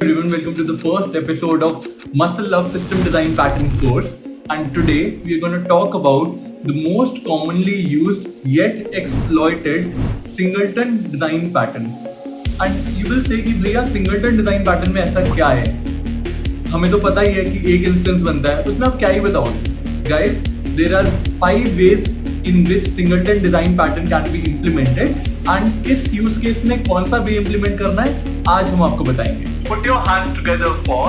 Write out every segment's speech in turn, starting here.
Everyone, welcome to the first episode of Muscle Love System Design Pattern course. And today we are going to talk about the most commonly used yet exploited singleton design pattern. And you will say कि भैया singleton design pattern में ऐसा क्या है? हमें तो पता ही है कि एक इंस्टेंस बनता है, उसमें आप क्या ही बताओगे? Guys, there are 5 ways in which singleton design pattern can be implemented and किस यूज केस में कौन सा वे इम्प्लीमेंट करना है आज हम आपको बताएंगे. Put your hands together for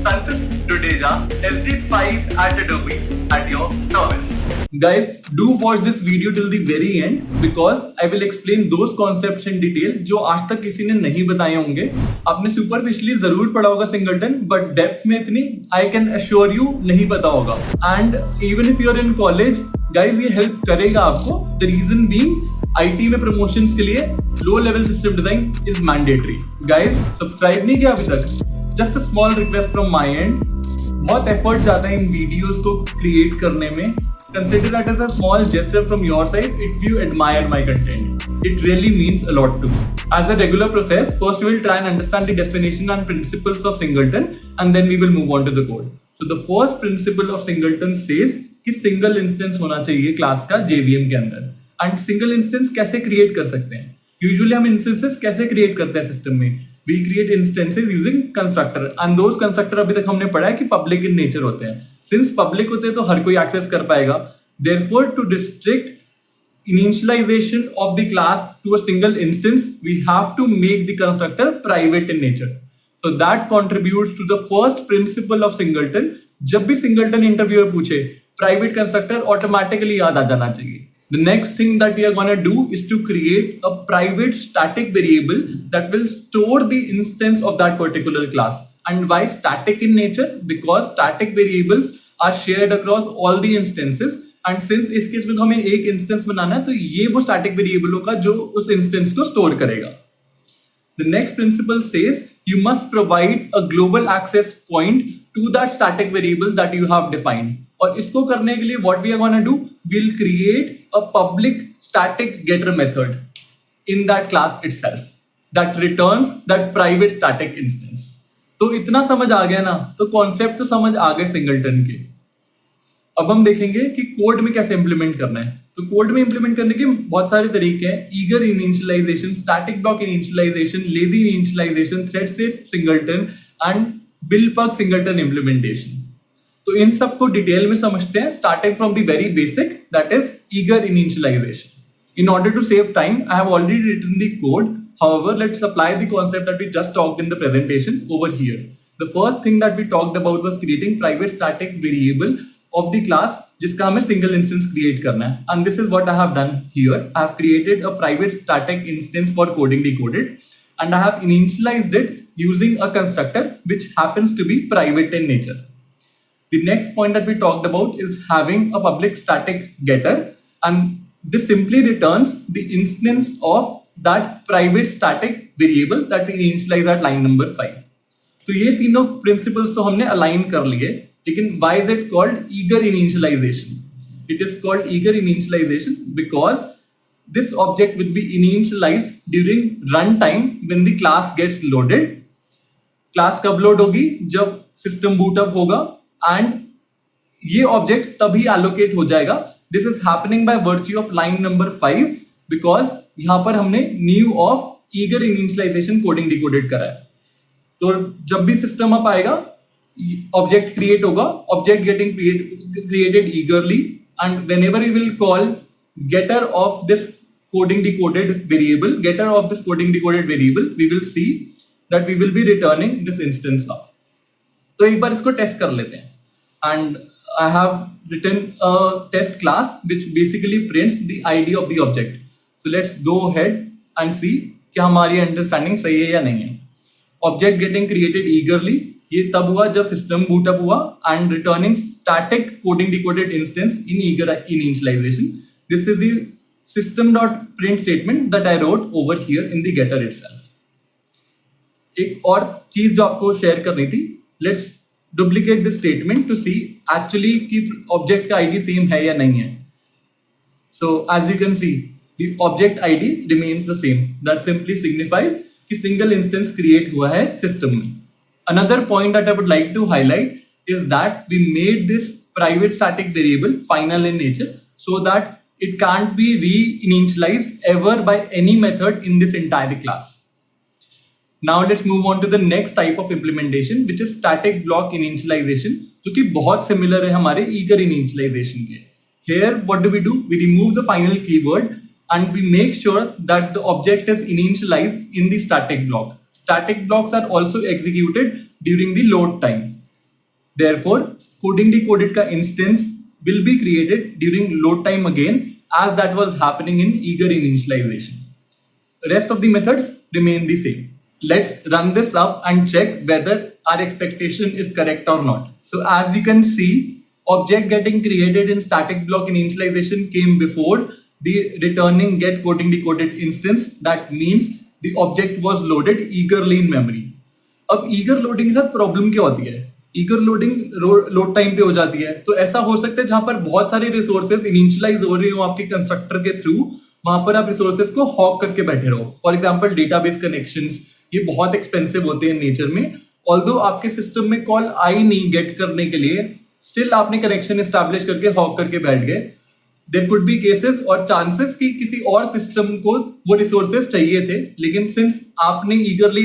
Sanchit Dudeja, SD5 at Adobe at your service. Guys, do watch this video till the very end because I will explain those concepts in detail जो आज तक किसी ने नहीं बताए होंगे. आपने सुपरफिशियली जरूर पढ़ा होगा सिंगलटन, बट डेप्थ में इतनी I can assure you नहीं पता होगा. And even if you are in college, guys ये हेल्प करेगा आपको. The reason being IT में प्रमोशंस के लिए low level system design is mandatory. Guys subscribe नहीं किया अभी तक? Just a small request from my end. बहुत एफर्ट जाता है इन वीडियोस को क्रिएट करने में. Consider that as a small gesture from your side if you admire my content. It really means a lot to me. As a regular process, first we will try and understand the definition and principles of singleton and then we will move on to the code. So the first principle of singleton says कि single instance होना चाहिए class का JVM के अंदर. And single instance कैसे create कर सकते हैं? यूजुअली हम इंस्टेंसेस कैसे क्रिएट करते हैं सिस्टम में? We create instances using constructor and those constructor अभी तक हमने पढ़ा है कि पब्लिक इन नेचर होते हैं. सिंस पब्लिक होते हैं तो हर कोई एक्सेस कर पाएगा. Therefore to restrict initialization of the class to a single instance, we have to make the constructor private in nature. So that contributes to the first principle of singleton. जब भी singleton interviewer पूछे, private constructor automatically याद आ जाना चाहिए. The next thing that we are going to do is to create a private static variable that will store the instance of that particular class. And why static in nature? Because static variables are shared across all the instances. And since इस case में तो हमें एक instance बनाना है तो ये वो static variable होगा जो उस इंस्टेंस को स्टोर करेगा. The next principle says you must provide a global access point to that static variable that you have defined. और इसको करने के लिए what we are gonna do, we will create a public static getter method in that class itself that returns that private static instance. तो इतना समझ आ गया ना, तो कॉन्सेप्ट तो समझ आ गए सिंगलटन के. अब हम देखेंगे कि कोड में कैसे इंप्लीमेंट करना है. तो कोड में इंप्लीमेंट करने के बहुत सारे तरीके हैं. Eager initialization, static block initialization, lazy initialization, thread safe singleton and Bill Pugh singleton implementation. तो इन सब को डिटेल में समझते हैं starting from the very basic, that is eager initialization. In order to save time, I have already written the code. However, let's apply the concept that we just talked in the presentation over here. The first thing that we talked about was creating private static variable of the class जिसका हमें single instance create करना है. And this is what I have done here. I have created a private static instance for coding decoded and I have initialized it using a constructor which happens to be private in nature. The next point that we talked about is having a public static getter and this simply returns the instance of that private static variable that we initialize at line number 5. तो ये तीनों principles तो हमने align कर लिए. लेकिन why is it called eager initialization? It is called eager initialization because this object will be initialized during runtime when the class gets loaded. Class कब load होगी? जब system boot up होगा and ये object तभी allocate हो जाएगा. This is happening by virtue of line number 5 because यहाँ पर हमने new of eager initialization coding decoded करा है. तो जब भी system up आएगा object create होगा, object getting created eagerly and whenever we will call getter of this coding decoded variable, we will see that we will be returning this instance now. तो एक बार इसको टेस्ट कर लेते हैं. And I have written a test class which basically prints the ID of the object. So let's go ahead and see कि हमारी understanding सही है या नहीं है. Object getting created eagerly ये तब हुआ जब सिस्टम बूटअप हुआ and returning static coding decoded instance in eager initialization. This is the system dot print statement that I wrote over here in the getter itself. एक और चीज जो आपको शेयर करनी थी, let's duplicate this statement to see actually कि object का ID same है या नहीं है. So as you can see, the object ID remains the same. That simply signifies कि single instance create हुआ है system में. Another point that I would like to highlight is that we made this private static variable final in nature so that it can't be re-initialized ever by any method in this entire class. Now let's move on to the next type of implementation, which is static block initialization, जो कि बहुत similar है हमारे eager initialization के. Here, what do? We remove the final keyword and we make sure that the object is initialized in the static block. Static blocks are also executed during the load time. Therefore, coding decoded ka instance will be created during load time again, as that was happening in eager initialization. Rest of the methods remain the same. Let's run this up and check whether our expectation is correct or not. So as you can see, object getting created in static block initialization came before the returning get coding decoded instance. That means the object was loaded eagerly in memory. अब eager loading के साथ problem क्या होती है? Eager loading load time पे हो जाती है, तो ऐसा हो सकता है जहां पर बहुत सारे रिसोर्सेज इनिशियलाइज हो रही हो आपके कंस्ट्रक्टर के थ्रू, वहां पर आप रिसोर्सेज को हॉक करके बैठे रहो. फॉर एग्जांपल डेटाबेस कनेक्शंस, ये बहुत एक्सपेंसिव होते हैं नेचर में. ऑल्दो आपके सिस्टम में कॉल आई नहीं गेट करने के लिए, स्टिल आपने कनेक्शन एस्टैब्लिश करके हॉक करके बैठ गए. देयर कुड बी केसेस और चांसेस कि किसी और सिस्टम को वो रिसोर्सेज चाहिए थे, लेकिन सिंस आपने ईगरली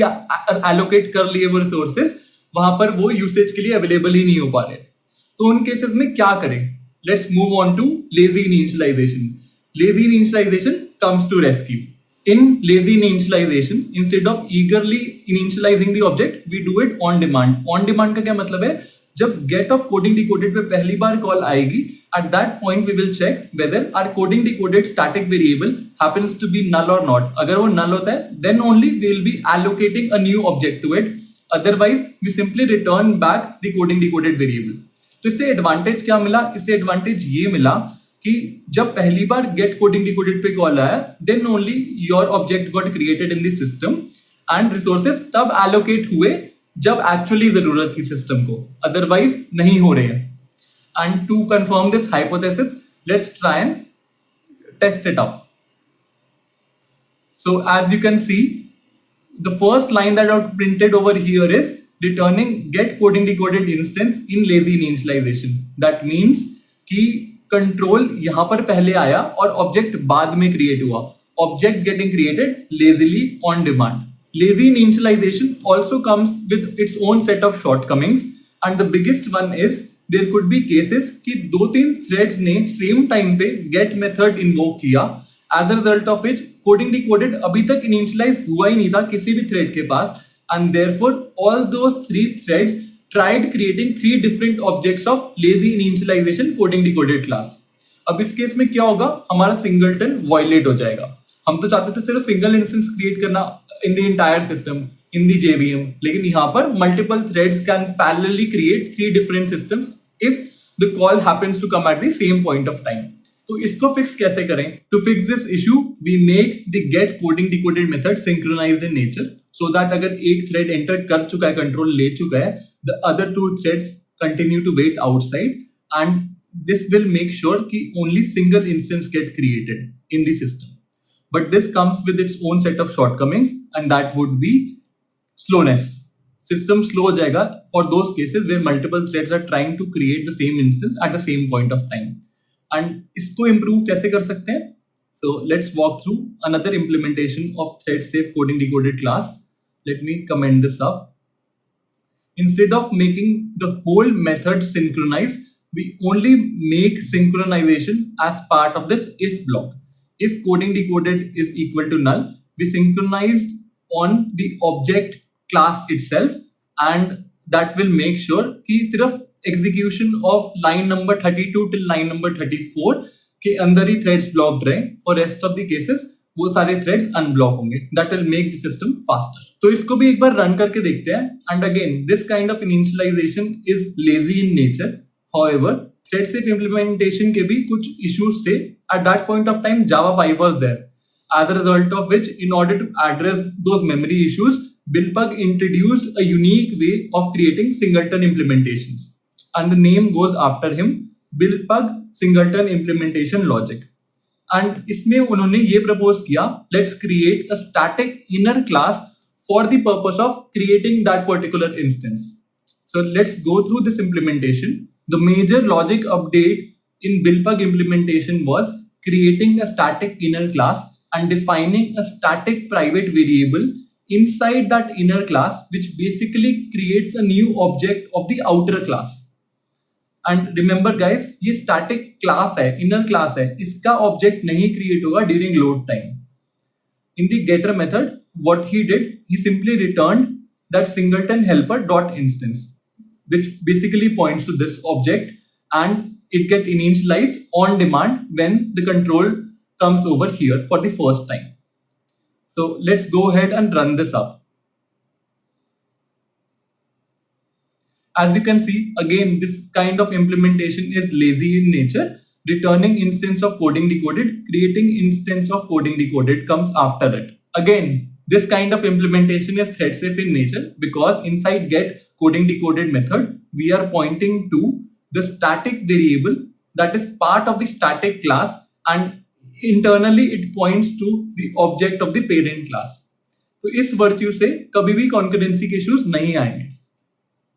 एलोकेट कर लिए वो रिसोर्सेज, वहां पर वो यूसेज के लिए अवेलेबल ही नहीं हो पा रहे. तो उन केसेस में क्या करें? Let's move on to lazy initialization. Lazy initialization comes to rescue. In lazy initialization, instead of eagerly initializing the object, we do it on demand. On demand का क्या मतलब है? जब get of coding decoded पे पहली बार call आएगी, at that point we will check whether our coding decoded static variable happens to be null or not. अगर वो null होता है, then only we will be allocating a new object to it. Otherwise, we simply return back the coding decoded variable. तो इससे advantage क्या मिला? इससे advantage ये मिला कि जब पहली बार गेट कोडिंग डिकोडेड पे कॉल आया, then only your object got created in the system and resources तब एलोकेट हुए जब एक्चुअली जरूरत थी सिस्टम को, अदरवाइज नहीं हो रहे हैं. And to confirm this hypothesis, let's try and test it up. So as you can see, the first line that I've printed over here is returning get coding decoded instance in lazy initialization. That means कि control यहां पर पहले आया और object बाद में create हुआ. Object getting created lazily on demand. Lazy initialization also comes with its own set of shortcomings and the biggest one is there could be cases कि 2-3 थ्रेड्स ने सेम टाइम पे गेट मेथड इन्वोक किया, as a result of which coding decoded अभी तक initialise हुआ ही नहीं था किसी भी थ्रेड के पास, and therefore all those 3 threads tried creating 3 different objects of lazy initialization coding decoded class. अब इस केस में क्या होगा? हमारा सिंगलटन वायलेट हो जाएगा. हम तो चाहते थे सिर्फ सिंगल इंस्टेंस क्रिएट करना in the entire system in the JVM, लेकिन यहाँ पर multiple threads can parallelly create 3 different systems if the call happens to come at the same point of time. तो इसको फिक्स कैसे करें? To fix this issue, we make the get coding decoded method synchronized in nature, so that अगर एक thread enter कर चुका है, control ले चुका है, the other 2 threads continue to wait outside, and this will make sure कि only single instance get created in the system. But this comes with its own set of shortcomings, and that would be slowness. System slow हो जाएगा for those cases where multiple threads are trying to create the same instance at the same point of time. And इसको improve कैसे कर सकते हैं? So let's walk through another implementation of thread safe coding decoded class. Let me comment this up. Instead of making the whole method synchronize, we only make synchronization as part of this if block. If coding decoded is equal to null, we synchronize on the object class itself, and that will make sure कि सिर्फ execution of line number 32 till line number 34 के अंदर ही threads blocked रहे. For rest of the cases वो सारे threads unblock होंगे. That will make the system faster. तो इसको भी एक बार रन करके देखते हैं. And again this kind of initialization is lazy in nature. However thread safe implementation के भी कुछ इश्यूज थे. At that point of time Java 5 was there. As a result of which, in order to address those memory issues, Bilpug introduced a unique way of creating singleton implementations, and the name goes after him, Bilpug Singleton Implementation Logic. And इसमें उन्होंने ये propose किया, let's create a static inner class for the purpose of creating that particular instance. So let's go through this implementation. The major logic update in Buildbug implementation was creating a static inner class and defining a static private variable inside that inner class, which basically creates a new object of the outer class. And remember guys, ये static class है, inner class है, इसका object नहीं create होगा during load time. In the getter method, what he did, he simply returned that singleton helper dot instance, which basically points to this object, and it get initialized on demand when the control comes over here for the first time. So let's go ahead and run this up. As you can see, again, this kind of implementation is lazy in nature. Returning instance of coding decoded, creating instance of coding decoded comes after it. Again, this kind of implementation is thread safe in nature because inside get coding decoded method, we are pointing to the static variable that is part of the static class, and internally it points to the object of the parent class. तो इस virtue से कभी भी concurrency के issues नहीं आएंगे.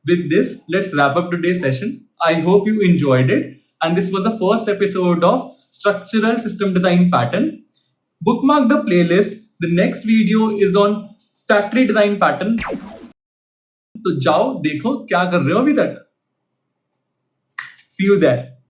With this, let's wrap up today's session. I hope you enjoyed it. And this was the first episode of Structural System Design Pattern. Bookmark the playlist. The next video is on Factory Design Pattern. तो जाओ देखो क्या कर रहे हो अभी तक. See you there.